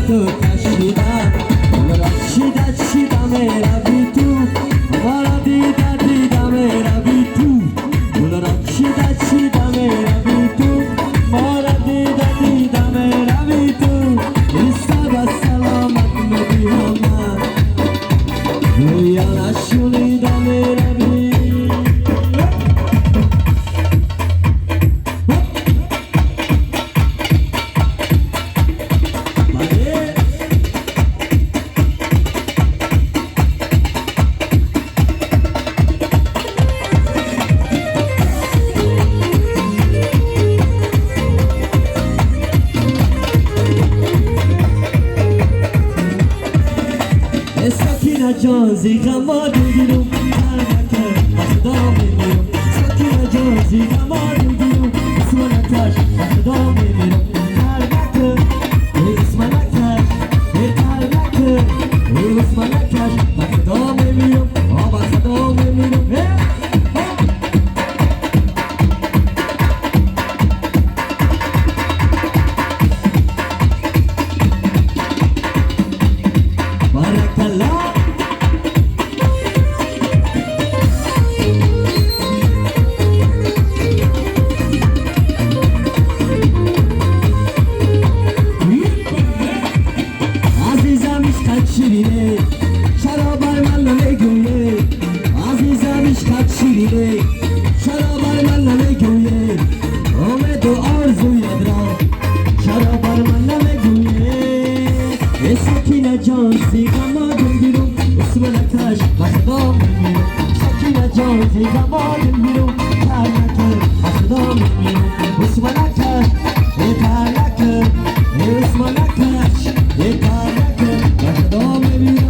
تو کشیدم چیدم روی تو همارا دیدم روی تو اونارا چیدم روی تو همارا دیدم روی تو ایستا و سلامت مدیانم رویا نشونیدم روی جان زیغم ما دیدیم ترکه خدا میمیرم سکینه جان زیغم ما دیدیم اسمانکش خدا میمیرم ترکه اسمانکش ترکه اسمانکش خدا میمیرم آبا خدا میمیرم بارک الله شیرینه شرابر من نمیگویه عزیزم عشقت شیرینه شرابر من نمیگویه امید و آرزویت را شرابر من نمیگویه سکینه جان زیغم آدم بیرون اسمانکش خدا میمیرم سکینه جان زیغم آدم بیرون ترنکه خدا میمیرم اسمانکش ترنکه اسمانکش ترنکه خدا میمیرم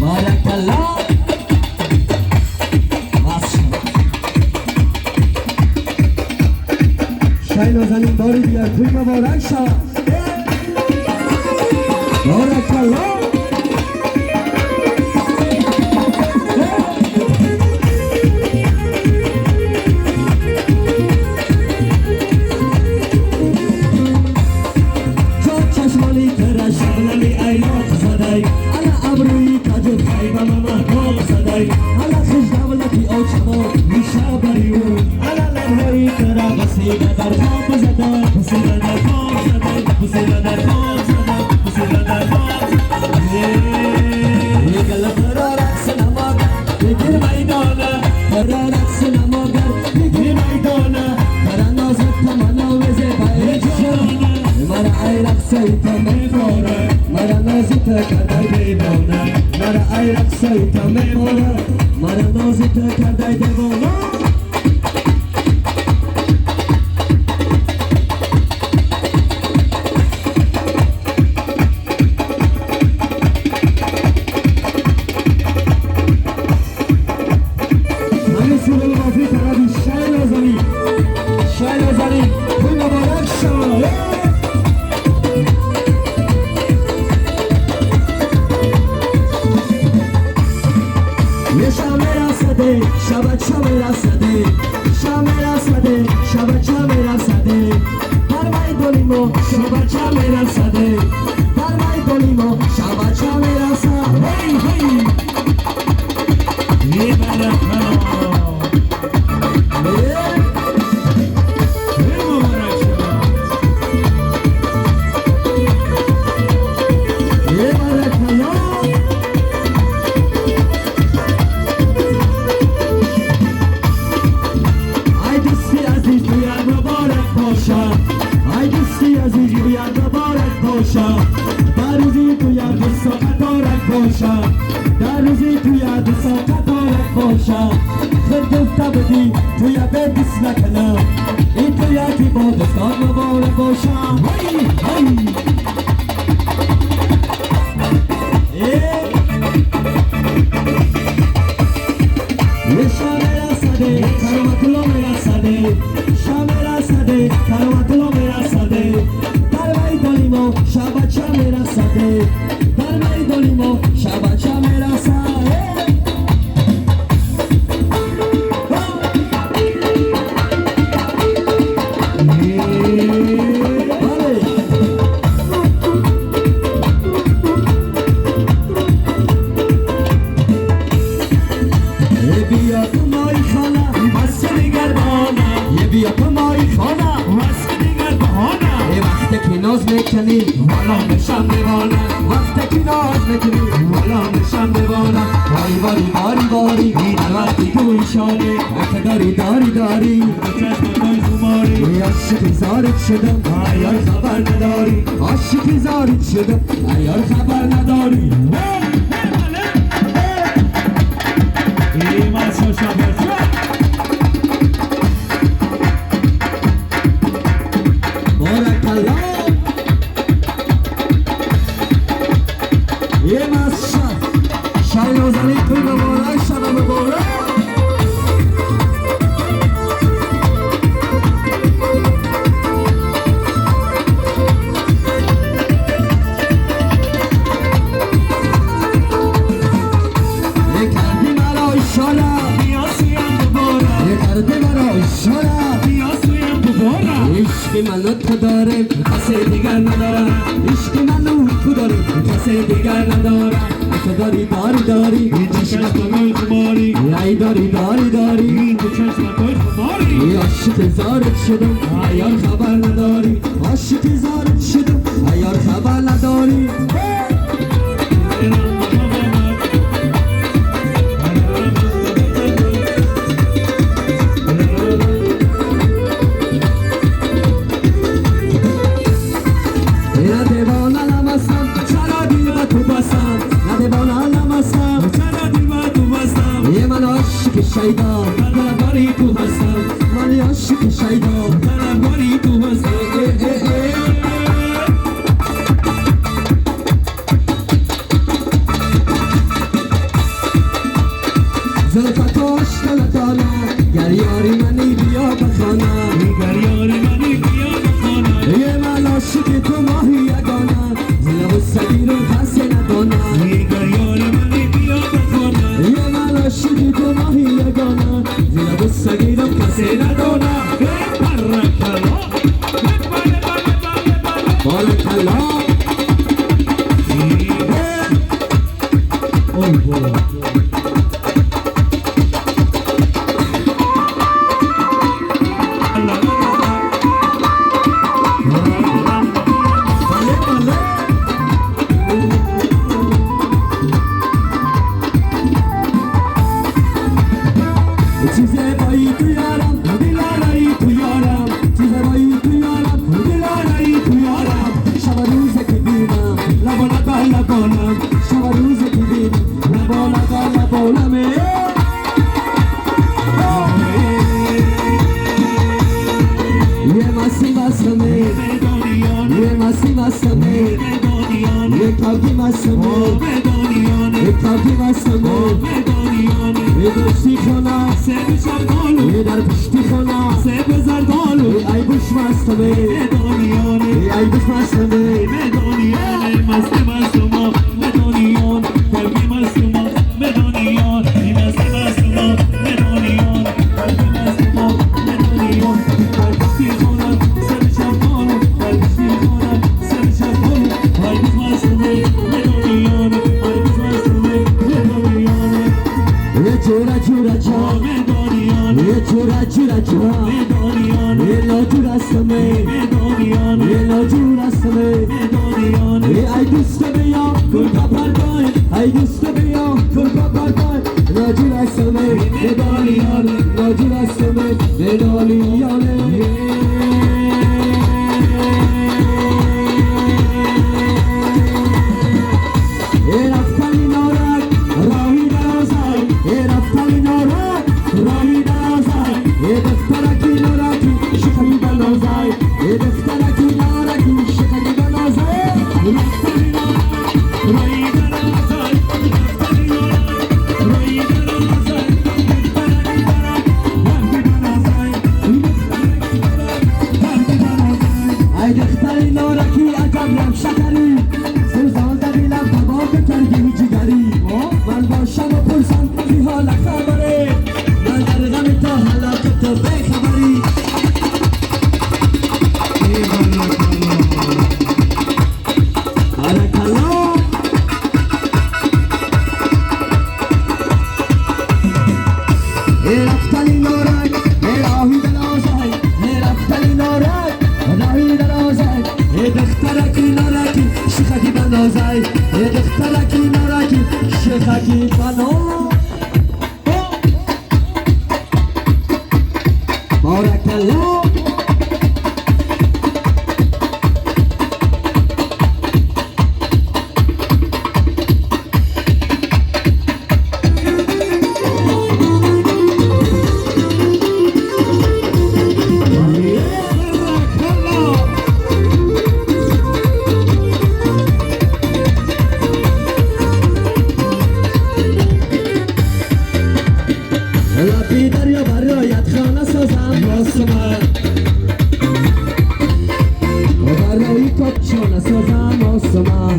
بارک الله شایل زنین باری دیگر توی مبارک شد بارک الله مرا نازیت کردای دیوانه مرا ایرک سایتا میمونه مرا نازیت کردای دیوانه همین سوال مافی طرفی شایل زنی توی مبارک شد شبچه میرسده در میدونیمو شبچه میرسده در میدونیمو شبچه میرسده هی هی در روزی تو یاد ساعتارک باشم در روزی تو یاد ساعتارک باشم خود گفته بودی تو یاد دست نکنم این تو یادی با دستان مبارک باشم هی هی شام رسده کرامتلو میرسده شام رسده کرامتلو میرسده در میدانیمو شبچه میرسده در میدانیمو شبچه میرسده میزنی والا نشم ببانم وقت که ناز نکنی والا نشم ببانم واری واری واری واری هر وقتی توی شادی افتگاری داری داری چشم توی خماری عاشق زارت شدم ایار خبر نداری عاشق زارت شدم ایار خبر نداری ایمان سوشا برزا بارک الله ایمان شای نوزنی توی مبارک شب مبارک عشق منو تو داره کسی دیگر ندارم عشق منو تو داره کسی دیگر ندارم تو داری داری داری چشم توی خماری ای داری داری داری چشم توی خماری عاشق زارت شدم ایار خبر نداری عاشق زارت شدم ایار خبر نداری شایدا طلبکاری تو هستم من عاشق شایدا طلبکاری تو هستم زلفتاش دلتانه گر یاری منی بیا بخانه گر یاری منی بیا بخانه یه من عاشق تو ماهی یگانه زلب و سگیر و کسی ندانه گر یاری منی بیا بخانه یه من عاشق تو ماهی یگانه زلب و سگیر و کسی ندانه بارک الله بارک الله خاکی فنا بارک الله لبی دریا برایت خانه سازم آسمان برای کپشانه سازم آسمان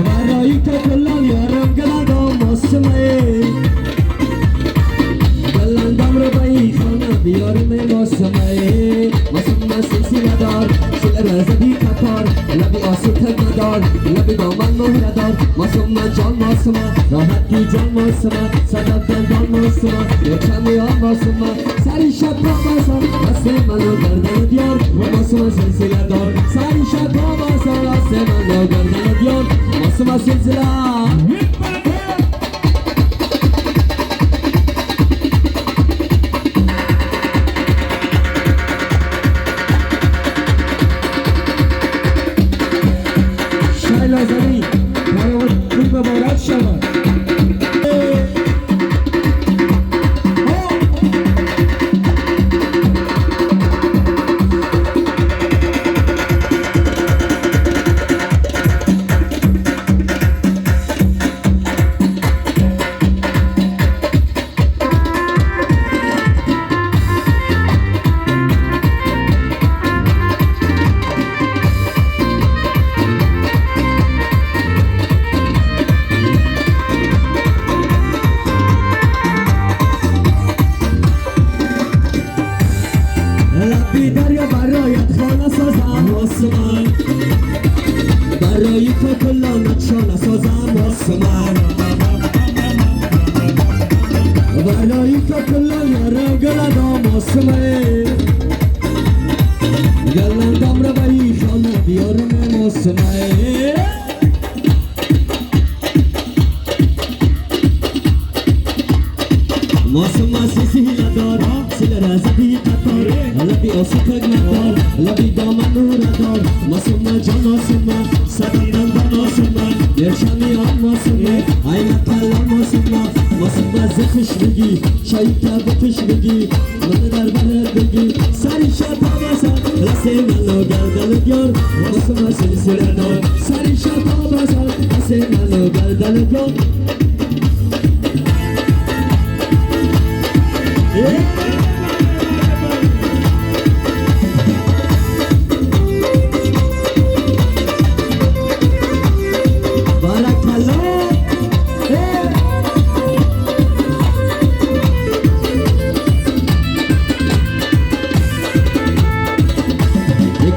برای کپلان یارم گلدام آسمان گلندم رو به این خانه بیارم آسمان ماسم سلسله دار سل رزدی کپار لبی آسوتک ندار لبی دامن مهره دار ماسم جان ماسم راحتی جان ماسم صدف دندان ماسم یکمی آن ماسم سری شب با ماسم دست منو گردن دیار ماسم سلسله دار سری شب با ماسم دست منو گردن دیار ماسم سلسله لازمی برای خوب مبارک شود لبی دریا برایت خانه سازم آسمان برای تو کلانت شانه سازم آسمان برای تو کلان یاره گلدام آسمان گلندم رو به این خانه بیارم آسمان ماسم سلسله دار سل رزدی قطار لبی آسوتک ندار لبی دامن نور دار ماسم جان ماسم صدف دندان ماسم یرشمی آن ماسم عین کلام ماسم ماسم زخش بگی شایی که بکش بگی من در بلد بگی سری شب آباسم لسه منو گردن دیار ماسم سلسله دار سری شب آباسم لسه منو گردن دیار بارک الله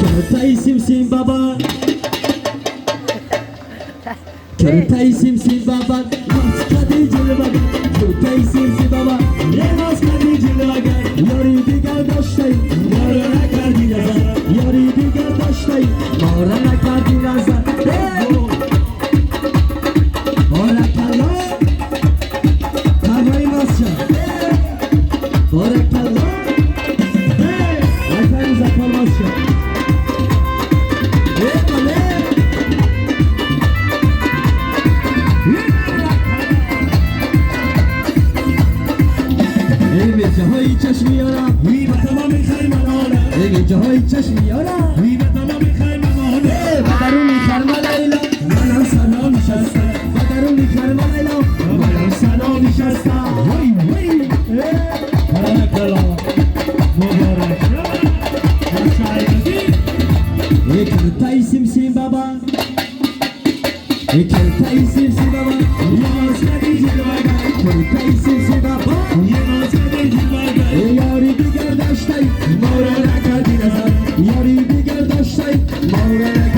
کرتای سیم بابا کرتای سیم بابا ماست کدی جلوه کرتای سیم بابا یه ماست کدی جلوه یاری دیگر داشتی مارا نکردی نظر یاری دیگر داشتی مارا نکردی نظر بارک الله هوای ماسم بارک الله افرین زفر ماسم جاهای چشمیارم وی به تمام خیمانانه جاهای چشمیارم وی به تمام خیمانانه و درونی خرم لیلا منم سنا نشستم و درونی خرم لیلا منم سنا نشستم وی وی بارک الله مبارک کرتای سیم بابا کرتای سیم بابا یاز ندی جلوه کرتای سیم بابا یاز ندی جلوه یاری دیگر داشتی مورا نکردی نظر یاری دیگر داشتی مورا